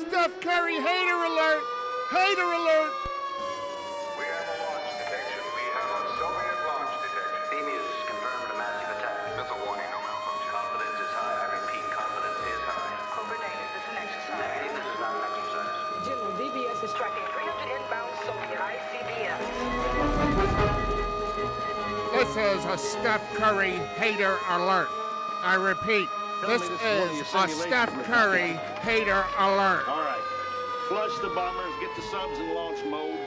Steph Curry hater alert! Hater alert! We have a launch detection. We have a Soviet launch detection. Beams confirmed a massive attack. Missile warning, no malfunction. Confidence is high. I repeat, confidence is high. Cobra Negative, this is an exercise. Negative, this is not an exercise. General, DBS is tracking 300 inbound Soviet ICBMs. This is a Steph Curry hater alert. I repeat, this is a Steph Curry hater alert. All right. Flush the bombers, get the subs in launch mode.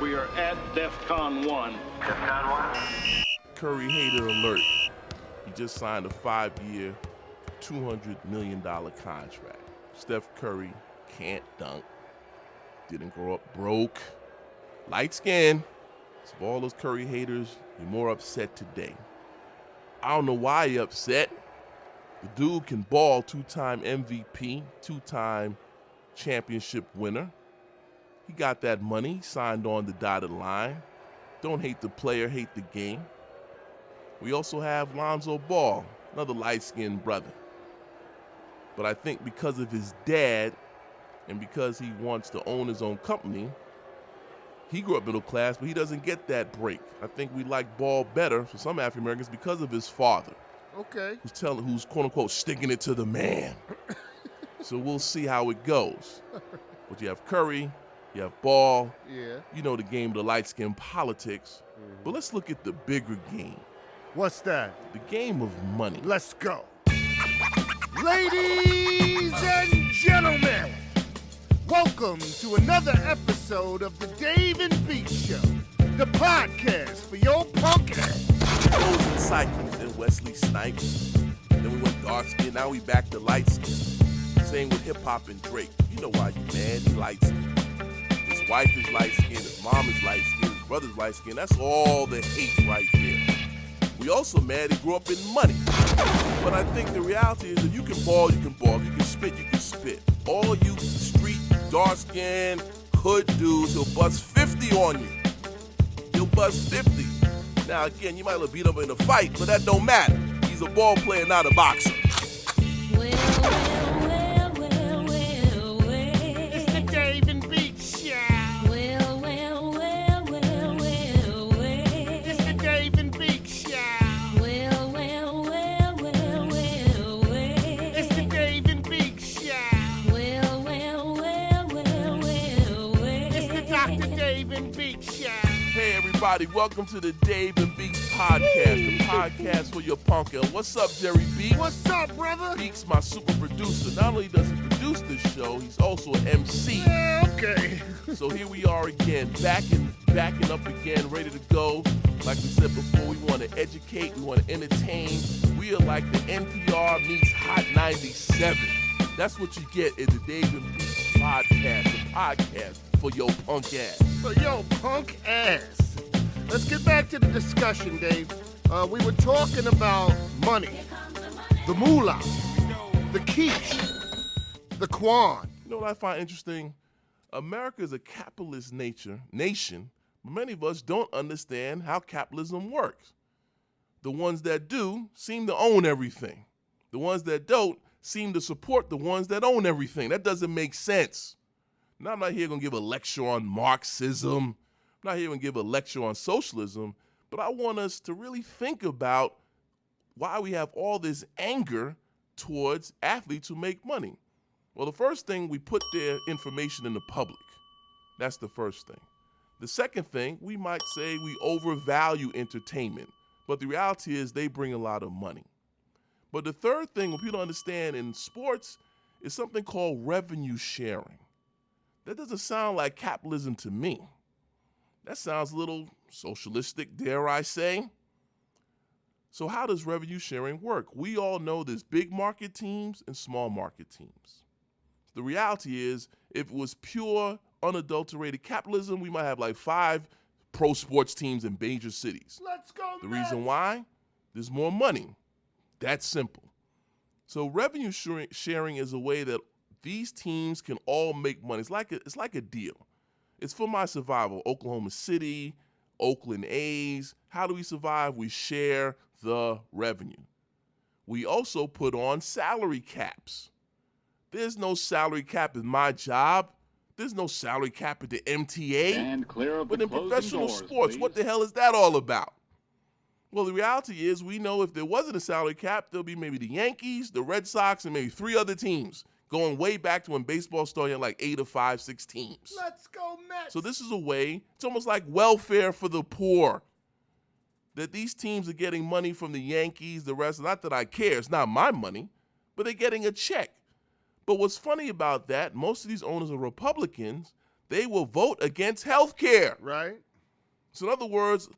We are at DEFCON 1. DEFCON 1. Curry hater alert. He just signed a 5-year, $200 million contract. Steph Curry can't dunk. Didn't grow up broke. Light skin. So for all those Curry haters, you're more upset today. I don't know why you're upset. The dude can ball, 2-time MVP, 2-time championship winner. He got that money, signed on the dotted line. Don't hate the player, hate the game. We also have Lonzo Ball, another light-skinned brother. But I think because of his dad and because he wants to own his own company, he grew up middle class, but he doesn't get that break. I think we like Ball better for some African Americans because of his father. Okay. Who's quote unquote sticking it to the man. So we'll see how it goes. But you have Curry, you have Ball. Yeah. You know the game of the light skin politics. But let's look at the bigger game. What's that? The game of money. Let's go. Ladies and gentlemen, welcome to another episode of the Dave and Beeks Show, the podcast for your punk ass. Those in Cycles and Wesley Snipes. Then we went dark skin, now we back to light skin. Same with hip hop and Drake. You know why you mad, he light skin. His wife is light skin, his mom is light skin, his brother's light skin. That's all the hate right there. We also mad he grew up in money. But I think the reality is if you can ball, you can ball. You can spit, you can spit. All you street, dark skin, hood dudes, he'll bust 50 on you. He'll bust 50. Now again, you might have beat him in a fight, but that don't matter. He's a ball player, not a boxer. It's the Dave and Beeks Show. It's the Dave and Beeks Show. It's the Dave and Beeks Show. It's the Dr. Dave and Beeks Show. Hey everybody, welcome to the Dave and Beeks podcast, the podcast for your punk. And what's up, Jerry Beeks? What's up, brother? Beeks, my super producer. Not only does he produce this show, he's also an MC. Yeah, okay. So here we are again, backing up again, ready to go. Like we said before, we want to educate, we want to entertain. We are like the NPR meets Hot 97. That's what you get in the Dave and Beeks podcast, the podcast for your punk ass. So, yo, punk ass. Let's get back to the discussion, Dave. We were talking about money, the moolah, the quiche, the quan. You know what I find interesting? America is a capitalist nation, but many of us don't understand how capitalism works. The ones that do seem to own everything. The ones that don't seem to support the ones that own everything. That doesn't make sense. Now, I'm not here going to give a lecture on Marxism. I'm not here going to give a lecture on socialism, but I want us to really think about why we have all this anger towards athletes who make money. Well, the first thing, we put their information in the public. That's the first thing. The second thing, we might say we overvalue entertainment, but the reality is they bring a lot of money. But the third thing, what people understand in sports, is something called revenue sharing. That doesn't sound like capitalism to me. That sounds a little socialistic, dare I say. So how does revenue sharing work? We all know there's big market teams and small market teams. The reality is, if it was pure, unadulterated capitalism, we might have like 5 pro sports teams in major cities. Let's go, The reason why? There's more money. That's simple. So revenue sharing is a way that these teams can all make money. It's like a deal. It's for my survival. Oklahoma City, Oakland A's. How do we survive? We share the revenue. We also put on salary caps. There's no salary cap in my job. There's no salary cap at the MTA. And clear of But the in closing professional doors, sports, what please. the hell is that all about? Well, the reality is we know if there wasn't a salary cap, there'll be maybe the Yankees, the Red Sox, and maybe 3 other teams going way back to when baseball started, like 8 or 5, 6 teams. Let's go Mets. So this is a way, it's almost like welfare for the poor, that these teams are getting money from the Yankees, the rest. Not that I care, it's not my money, but they're getting a check. But what's funny about that, most of these owners are Republicans. They will vote against health care. Right. So in other words,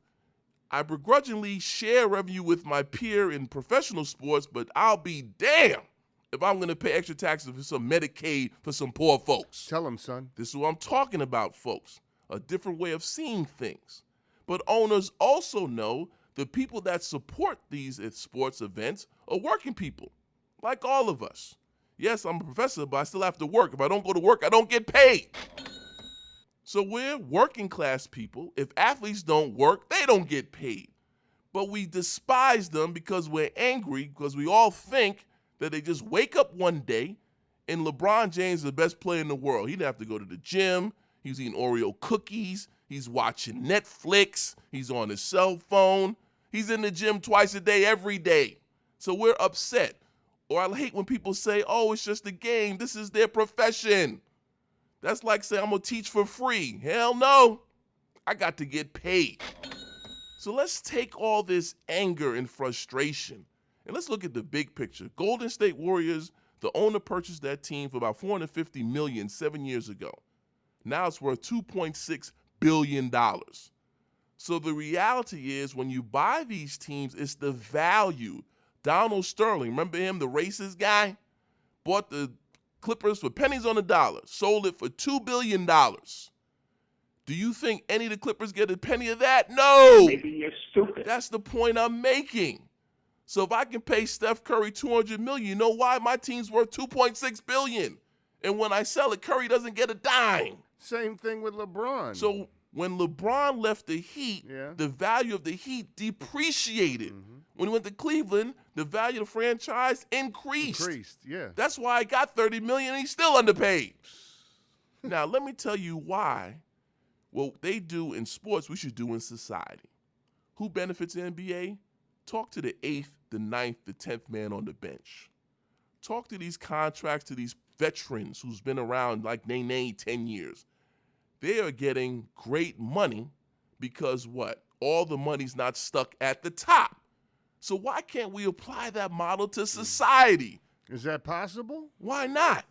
I begrudgingly share revenue with my peer in professional sports, but I'll be damned if I'm going to pay extra taxes for some Medicaid for some poor folks. Tell him, son. This is what I'm talking about, folks. A different way of seeing things. But owners also know the people that support these sports events are working people, like all of us. Yes, I'm a professor, but I still have to work. If I don't go to work, I don't get paid. So we're working class people. If athletes don't work, they don't get paid. But we despise them because we're angry, because we all think that they just wake up one day and LeBron James is the best player in the world. He didn't have to go to the gym. He's eating Oreo cookies. He's watching Netflix. He's on his cell phone. He's in the gym twice a day, every day. So we're upset. Or I hate when people say, oh, it's just a game. This is their profession. That's like saying I'm going to teach for free. Hell no. I got to get paid. So let's take all this anger and frustration and let's look at the big picture. Golden State Warriors, the owner purchased that team for about $450 million 7 years ago. Now it's worth $2.6 billion. So the reality is when you buy these teams, it's the value. Donald Sterling, remember him, the racist guy? Bought the Clippers for pennies on the dollar, sold it for $2 billion. Do you think any of the Clippers get a penny of that? No. Maybe you're stupid. That's the point I'm making. So if I can pay Steph Curry $200 million, you know why? My team's worth $2.6 billion. And when I sell it, Curry doesn't get a dime. Same thing with LeBron. So when LeBron left the Heat, Yeah. the value of the Heat depreciated. When he went to Cleveland, the value of the franchise increased. Yeah. That's why I got $30 million and he's still underpaid. Now, let me tell you why what they do in sports, we should do in society. Who benefits the NBA? Talk to the 8th, the 9th, the 10th man on the bench. Talk to these contracts, to these veterans who's been around like Nene 10 years. They are getting great money because what? All the money's not stuck at the top. So why can't we apply that model to society? Is that possible? Why not?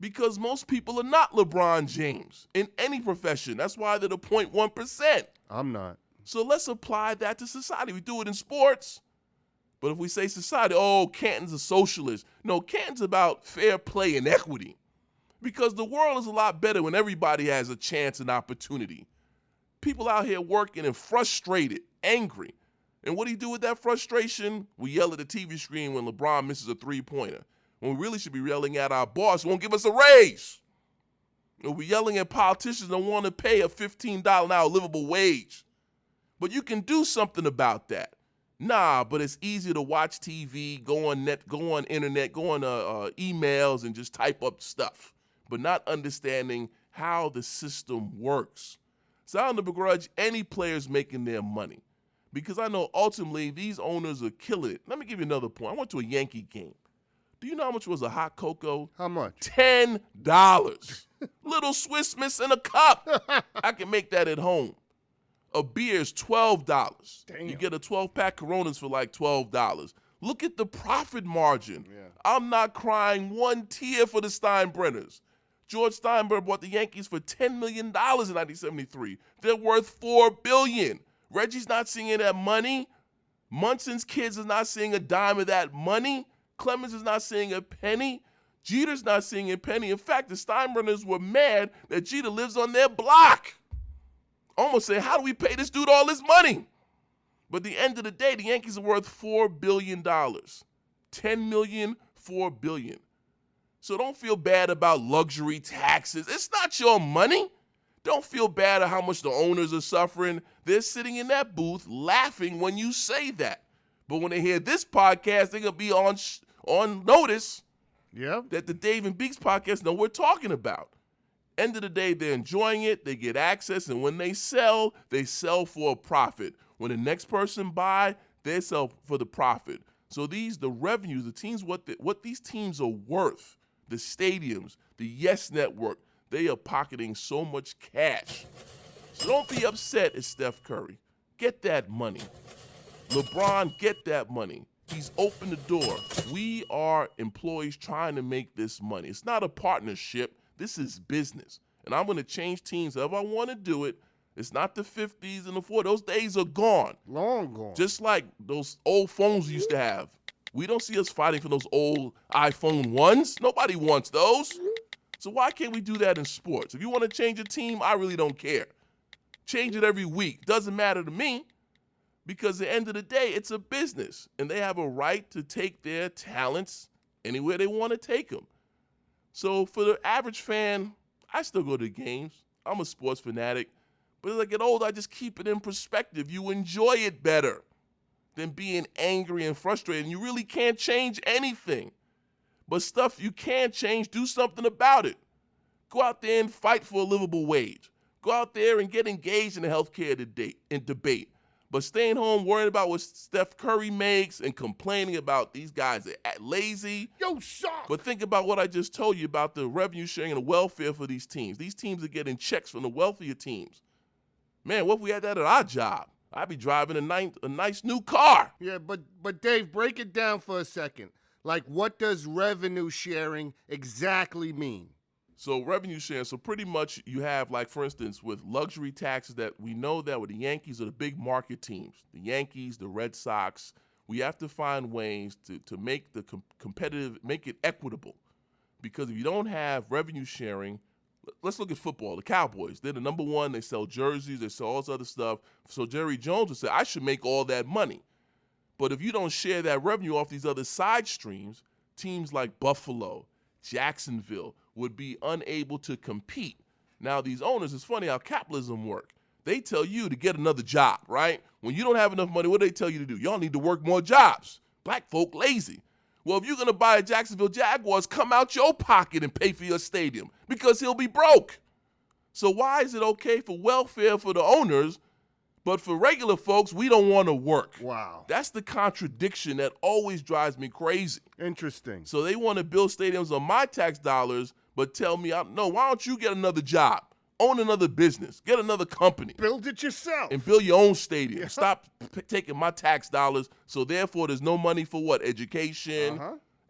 Because most people are not LeBron James in any profession. That's why they're the 0.1%. I'm not. So let's apply that to society. We do it in sports. But if we say society, oh, Canton's a socialist. No, Canton's about fair play and equity. Because the world is a lot better when everybody has a chance and opportunity. People out here working and frustrated, angry. And what do you do with that frustration? We yell at the TV screen when LeBron misses a three-pointer. When we really should be yelling at our boss who won't give us a raise. Or we're yelling at politicians that want to pay a $15 an hour livable wage. But you can do something about that. Nah, but it's easier to watch TV, go on internet, go on emails and just type up stuff, but not understanding how the system works. So I don't begrudge any players making their money because I know ultimately these owners are killing it. Let me give you another point. I went to a Yankee game. Do you know how much was a hot cocoa? How much? $10. Little Swiss Miss in a cup. I can make that at home. A beer is $12. Damn. You get a 12-pack Coronas for like $12. Look at the profit margin. Yeah. I'm not crying one tear for the Steinbrenners. George Steinbrenner bought the Yankees for $10 million in 1973. They're worth $4 billion. Reggie's not seeing that money. Munson's kids is not seeing a dime of that money. Clemens is not seeing a penny. Jeter's not seeing a penny. In fact, the Steinbrenners were mad that Jeter lives on their block. Almost say, how do we pay this dude all this money? But at the end of the day, the Yankees are worth $4 billion. $10 million, $4 billion. So don't feel bad about luxury taxes. It's not your money. Don't feel bad at how much the owners are suffering. They're sitting in that booth laughing when you say that. But when they hear this podcast, they're going to be on notice. Yep. that the Dave and Beeks podcast know we're talking about. End of the day, they're enjoying it, they get access, and when they sell for a profit. When the next person buy, they sell for the profit. So the revenues, the teams, what these teams are worth, the stadiums, the Yes Network, they are pocketing so much cash. So don't be upset at Steph Curry. Get that money. LeBron, get that money. He's opened the door. We are employees trying to make this money. It's not a partnership. This is business. And I'm going to change teams however I want to do it. It's not the 50s and the 40s. Those days are gone. Long gone. Just like those old phones we used to have. We don't see us fighting for those old iPhone 1s. Nobody wants those. So why can't we do that in sports? If you want to change a team, I really don't care. Change it every week. Doesn't matter to me. Because at the end of the day, it's a business. And they have a right to take their talents anywhere they want to take them. So for the average fan, I still go to the games. I'm a sports fanatic. But as I get older, I just keep it in perspective. You enjoy it better than being angry and frustrated. And you really can't change anything. But stuff you can change, do something about it. Go out there and fight for a livable wage. Go out there and get engaged in the healthcare debate. But staying home worrying about what Steph Curry makes and complaining about these guys are lazy. Yo, Shark. But think about what I just told you about the revenue sharing and the welfare for these teams. These teams are getting checks from the wealthier teams. Man, what if we had that at our job? I'd be driving a nice new car. Yeah, but Dave, break it down for a second. Like, what does revenue sharing exactly mean? So revenue sharing, so pretty much you have, like, for instance, with luxury taxes that we know that with the Yankees are the big market teams, the Yankees, the Red Sox, we have to find ways to make the competitive, make it equitable. Because if you don't have revenue sharing, let's look at football. The Cowboys, they're the number one. They sell jerseys. They sell all this other stuff. So Jerry Jones would say, I should make all that money. But if you don't share that revenue off these other side streams, teams like Buffalo, Jacksonville would be unable to compete. Now, these owners, it's funny how capitalism works. They tell you to get another job, right? When you don't have enough money, what do they tell you to do? Y'all need to work more jobs. Black folk lazy. Well, if you're going to buy a Jacksonville Jaguars, come out your pocket and pay for your stadium because he'll be broke. So why is it okay for welfare for the owners, but for regular folks, we don't want to work? Wow. That's the contradiction that always drives me crazy. Interesting. So they want to build stadiums on my tax dollars, but tell me, no, why don't you get another job? Own another business. Get another company. Build it yourself. And build your own stadium. Yeah. Stop taking my tax dollars. So therefore, there's no money for what? Education,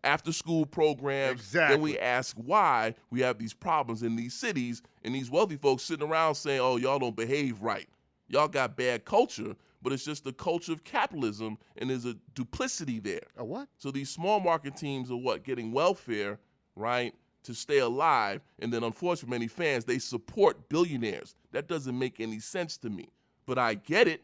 after-school programs. Exactly. Then we ask why we have these problems in these cities and these wealthy folks sitting around saying, oh, y'all don't behave right. Y'all got bad culture, but it's just the culture of capitalism, and there's a duplicity there. A what? So these small market teams are what? Getting welfare, right, to stay alive. And then, unfortunately, many fans, they support billionaires. That doesn't make any sense to me. But I get it,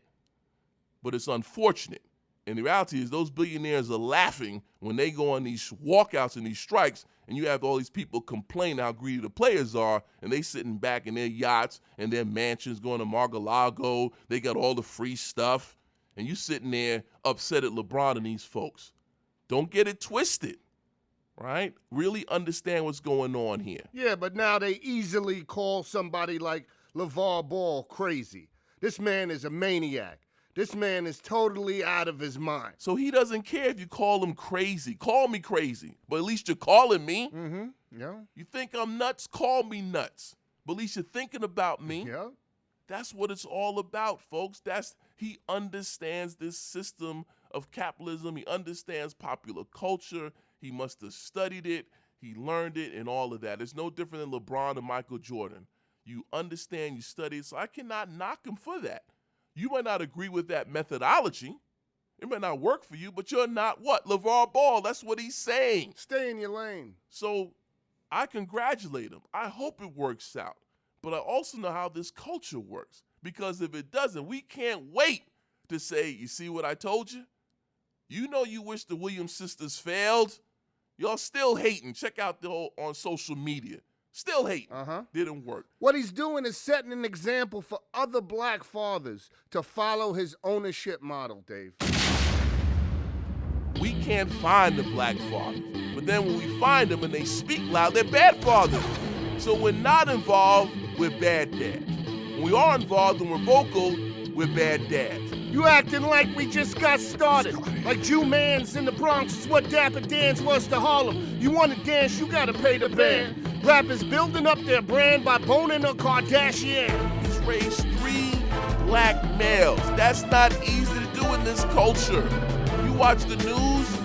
but it's unfortunate. And the reality is those billionaires are laughing when they go on these walkouts and these strikes, and you have all these people complaining how greedy the players are, and they sitting back in their yachts and their mansions going to Mar-a-Lago. They got all the free stuff, and you sitting there upset at LeBron and these folks. Don't get it twisted, right? Really understand what's going on here. Yeah, but now they easily call somebody like LeVar Ball crazy. This man is a maniac. This man is totally out of his mind. So he doesn't care if you call him crazy. Call me crazy, but at least you're calling me. Mm-hmm. Yeah. You think I'm nuts? Call me nuts. But at least you're thinking about me. Yeah. That's what it's all about, folks. He understands this system of capitalism. He understands popular culture. He must have studied it. He learned it and all of that. It's no different than LeBron and Michael Jordan. You understand, you study it, so I cannot knock him for that. You might not agree with that methodology. It might not work for you, but you're not what? LeVar Ball. That's what he's saying. Stay in your lane. So I congratulate him. I hope it works out. But I also know how this culture works. Because if it doesn't, we can't wait to say, you see what I told you? You know you wish the Williams sisters failed. Y'all still hating. Check out the whole on social media. Still hating. Didn't work. What he's doing is setting an example for other black fathers to follow his ownership model, Dave. We can't find the black fathers. But then when we find them and they speak loud, they're bad fathers. So we're not involved, we're bad dads. When we are involved and we're vocal, we're bad dads. You acting like we just got started. Like Jew Mans in the Bronx is what Dapper Dan's was to Harlem. You wanna dance, you gotta pay the band. Rappers building up their brand by boning a Kardashian. He's raised 3 black males. That's not easy to do in this culture. You watch the news,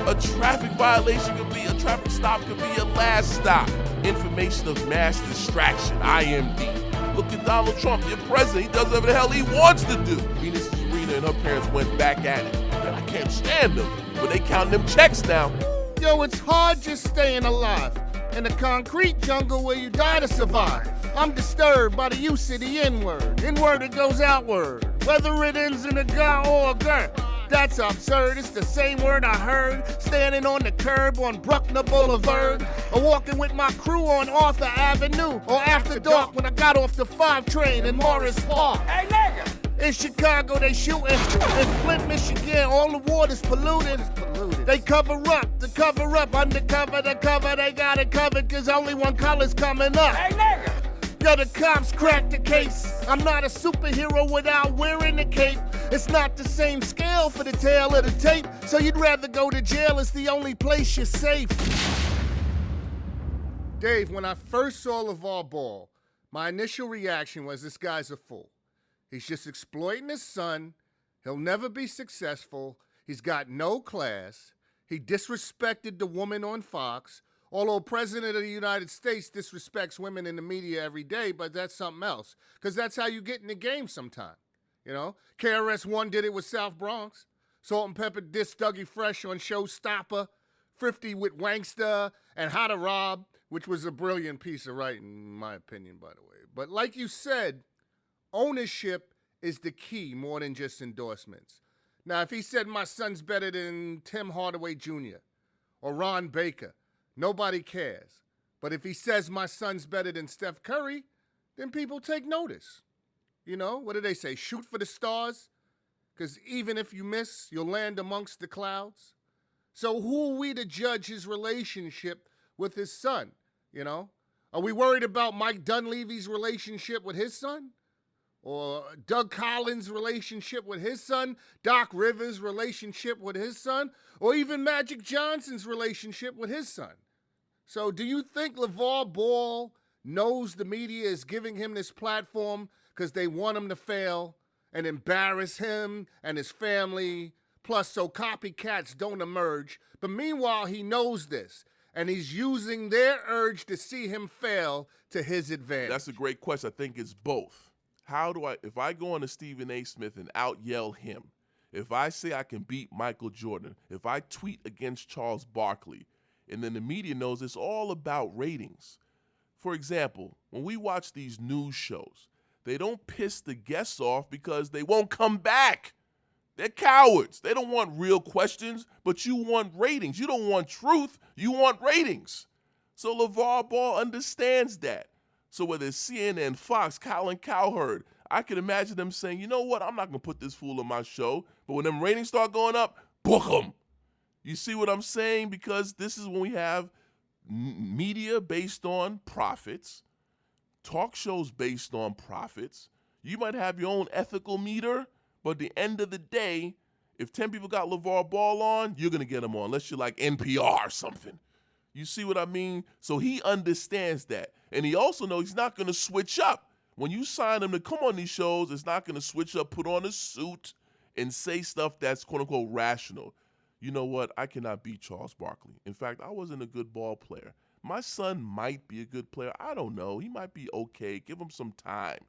a traffic violation could be, a traffic stop could be your last stop. Information of mass distraction, IMD. Look at Donald Trump, your president. He does whatever the hell he wants to do. Venus Serena and her parents went back at it. Man, I can't stand them, but they counting them checks now. Yo, it's hard just staying alive in the concrete jungle where you die to survive. I'm disturbed by the use of the N-word. N-word, it goes outward, whether it ends in a guy or a girl. That's absurd, it's the same word I heard standing on the curb on Bruckner Boulevard, or walking with my crew on Arthur Avenue, or after dark when I got off the 5 train in Morris Park. Hey, nigga! In Chicago, they shooting. In Flint, Michigan, all the water's polluted. They cover up, the cover up, undercover, the cover, they got it covered, cause only one color's coming up. Hey, nigga! Yo, the cops cracked the case. I'm not a superhero without wearing a cape. It's not the same scale for the tail of the tape, so you'd rather go to jail. It's the only place you're safe. Dave, when I first saw LeVar Ball, my initial reaction was this guy's a fool. He's just exploiting his son. He'll never be successful. He's got no class. He disrespected the woman on Fox. Although President of the United States disrespects women in the media every day, but that's something else. Because that's how you get in the game sometime. You know? KRS-One did it with South Bronx. Salt and Pepper dissed Dougie Fresh on Showstopper. 50 with Wanksta and How to Rob, which was a brilliant piece of writing, in my opinion, by the way. But like you said, ownership is the key more than just endorsements. Now, if he said my son's better than Tim Hardaway Jr. or Ron Baker, nobody cares. But if he says my son's better than Steph Curry, then people take notice. You know, what do they say? Shoot for the stars? Because even if you miss, you'll land amongst the clouds. So who are we to judge his relationship with his son? You know? Are we worried about Mike Dunleavy's relationship with his son? Or Doug Collins' relationship with his son? Doc Rivers' relationship with his son? Or even Magic Johnson's relationship with his son? So do you think LeVar Ball knows the media is giving him this platform because they want him to fail and embarrass him and his family, plus so copycats don't emerge? But meanwhile, he knows this, and he's using their urge to see him fail to his advantage. That's a great question. I think it's both. If I go on to Stephen A. Smith and out-yell him, if I say I can beat Michael Jordan, if I tweet against Charles Barkley, and then the media knows it's all about ratings. For example, when we watch these news shows, they don't piss the guests off because they won't come back. They're cowards. They don't want real questions, but you want ratings. You don't want truth. You want ratings. So LeVar Ball understands that. So whether it's CNN, Fox, Colin Cowherd, I can imagine them saying, you know what, I'm not going to put this fool on my show, but when them ratings start going up, book them. You see what I'm saying? Because this is when we have media based on profits, talk shows based on profits. You might have your own ethical meter, but at the end of the day, if 10 people got LeVar Ball on, you're going to get them on, unless you're like NPR or something. You see what I mean? So he understands that. And he also knows he's not going to switch up. When you sign him to come on these shows, it's not going to switch up, put on a suit, and say stuff that's quote-unquote rational. You know what? I cannot beat Charles Barkley. In fact, I wasn't a good ball player. My son might be a good player. I don't know. He might be okay. Give him some time.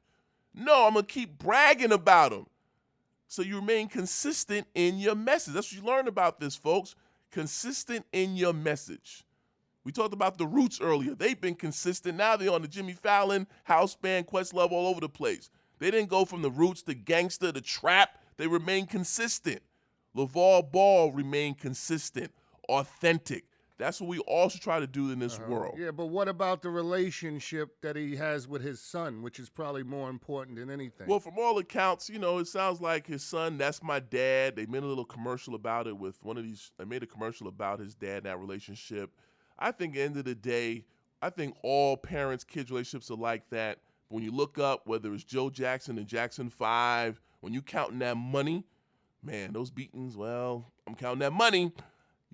No, I'm going to keep bragging about him. So you remain consistent in your message. That's what you learn about this, folks. Consistent in your message. We talked about the Roots earlier. They've been consistent. Now they're on the Jimmy Fallon, House Band, Questlove, all over the place. They didn't go from the Roots to gangster to trap. They remain consistent. LeVar Ball remained consistent, authentic. That's what we all should try to do in this world. Yeah, but what about the relationship that he has with his son, which is probably more important than anything? Well, from all accounts, it sounds like his son, that's my dad. They made a little commercial about it with they made a commercial about his dad and that relationship. I think at the end of the day, I think all parents-kids relationships are like that. When you look up, whether it's Joe Jackson and Jackson 5, when you counting that money, man, those beatings, well, I'm counting that money.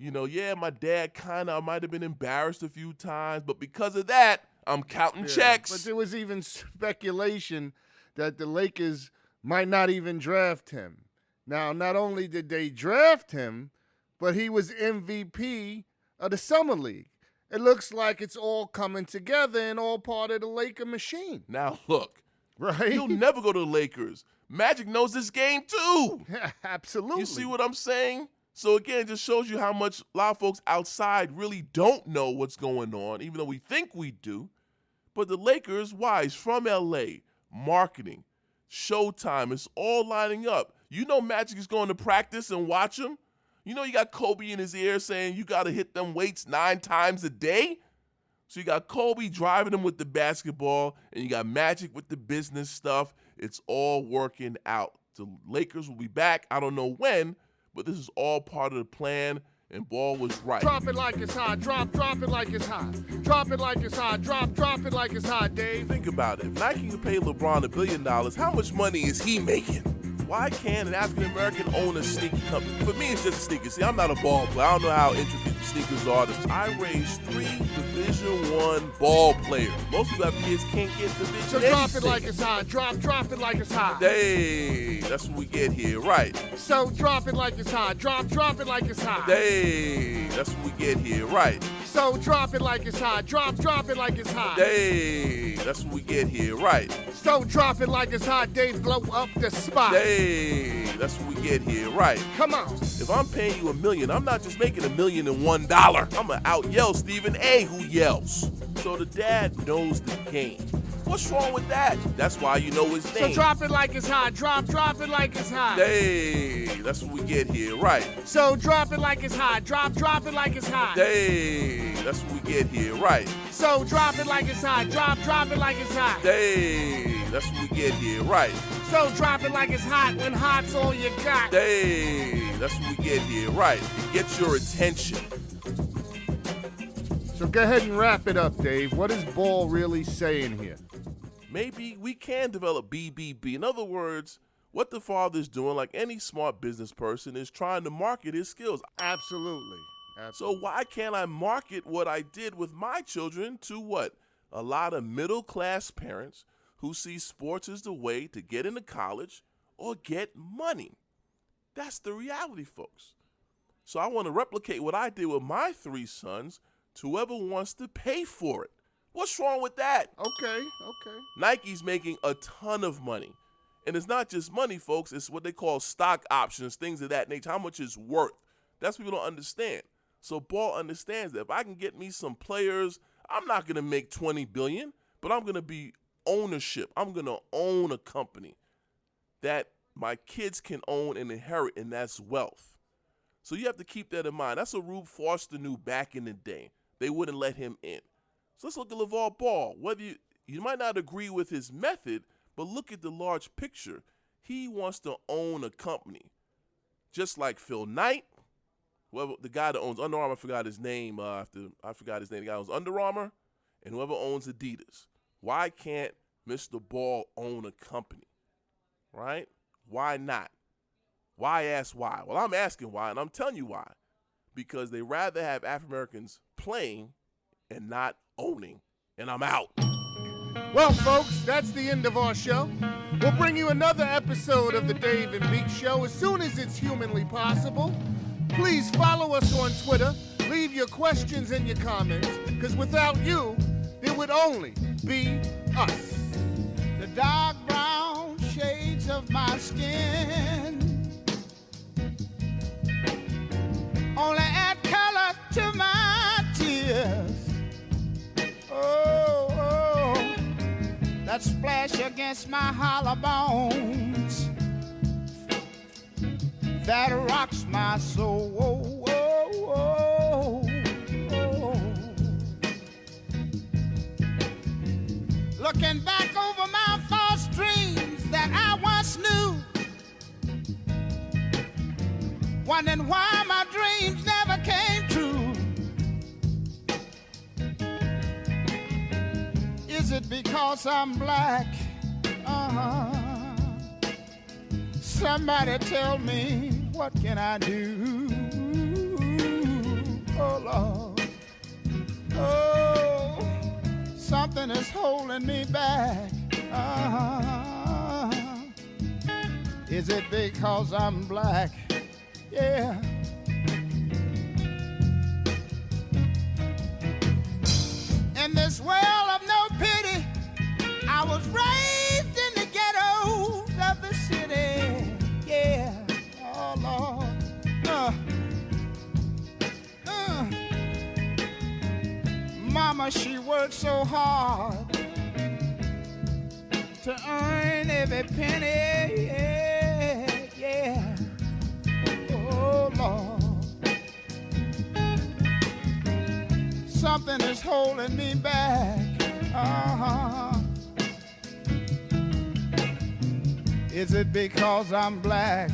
Yeah, my dad I might have been embarrassed a few times, but because of that, I'm counting checks. But there was even speculation that the Lakers might not even draft him. Now, not only did they draft him, but he was MVP of the Summer League. It looks like it's all coming together and all part of the Laker machine. Now, look, right? He'll never go to the Lakers. Magic knows this game, too. Absolutely. You see what I'm saying? So, again, it just shows you how much a lot of folks outside really don't know what's going on, even though we think we do. But the Lakers, why? It's from L.A., marketing, Showtime, it's all lining up. Magic is going to practice and watch him. You got Kobe in his ear saying you got to hit them weights 9 times a day. So you got Kobe driving him with the basketball, and you got Magic with the business stuff. It's all working out. The Lakers will be back. I don't know when, but this is all part of the plan, and Ball was right. Drop it like it's hot. Drop it like it's hot. Drop it like it's hot. Drop it like it's hot, Dave. Think about it. If Nike can pay LeBron $1 billion, how much money is he making? Why can't an African-American own a sneaker company? For me, it's just a sneaker. See, I'm not a ball player. I don't know how intricate the sneakers are. I raised 3 Division I ball players. Most people have kids can't get Division So drop it like it's hot. Drop it like it's hot. Hey, that's what we get here, right? So drop it like it's hot. Drop it like it's hot. Hey, that's what we get here, right? So drop it like it's hot. Drop it like it's hot. Hey, that's what we get here, right? So drop it like it's hot, Dave. Blow up the spot. Hey, that's what we get here, right? Come on. If I'm paying you $1 million, I'm not just making $1 million and $1. I'm gonna out yell Stephen A. who yells. So the dad knows the game. What's wrong with that? That's why you know his name. So drop it like it's hot. Drop it like it's hot. Hey, that's what we get here, right? So drop it like it's hot. Drop it like it's hot. Hey, that's what we get here, right? So drop it like it's hot. Drop it like it's hot. Hey, that's what we get here, right? So drop it like it's hot when hot's all you got. Hey, that's what we get here, right? It gets your attention. So go ahead and wrap it up, Dave. What is Ball really saying here? Maybe we can develop BBB. In other words, what the father's doing, like any smart business person, is trying to market his skills. Absolutely. So why can't I market what I did with my children to what? A lot of middle-class parents who see sports as the way to get into college or get money. That's the reality, folks. So I want to replicate what I did with my 3 sons to whoever wants to pay for it. What's wrong with that? Okay. Nike's making a ton of money. And it's not just money, folks. It's what they call stock options, things of that nature, how much it's worth. That's what people don't understand. So Ball understands that if I can get me some players, I'm not going to make $20 billion, but I'm going to be ownership. I'm going to own a company that my kids can own and inherit, and that's wealth. So you have to keep that in mind. That's what Rube Foster knew back in the day. They wouldn't let him in. So let's look at LeVar Ball. Whether you might not agree with his method, but look at the large picture. He wants to own a company. Just like Phil Knight, whoever the guy that owns Under Armour, I forgot his name. The guy who owns Under Armour, and whoever owns Adidas. Why can't Mr. Ball own a company? Right? Why not? Why ask why? Well, I'm asking why, and I'm telling you why. Because they rather have African Americans playing and not owning, and I'm out. Well, folks, that's the end of our show. We'll bring you another episode of the Dave and Beeks Show as soon as it's humanly possible. Please follow us on Twitter. Leave your questions and your comments, because without you, there would only be us. The dark brown shades of my skin only add color to my tears. Oh, that splash against my hollow bones that rocks my soul. Looking back over my false dreams that I once knew, wondering why my dreams never came true. Is it because I'm black? Somebody tell me, what can I do? Oh, Lord. Oh, something is holding me back. Is it because I'm black? Yeah. In this world of no pity, I was raised in the ghettos of the city. Yeah. Oh, Lord. Mama, she worked so hard to earn every penny. Yeah, yeah. Oh, Lord. Something is holding me back. Is it because I'm black?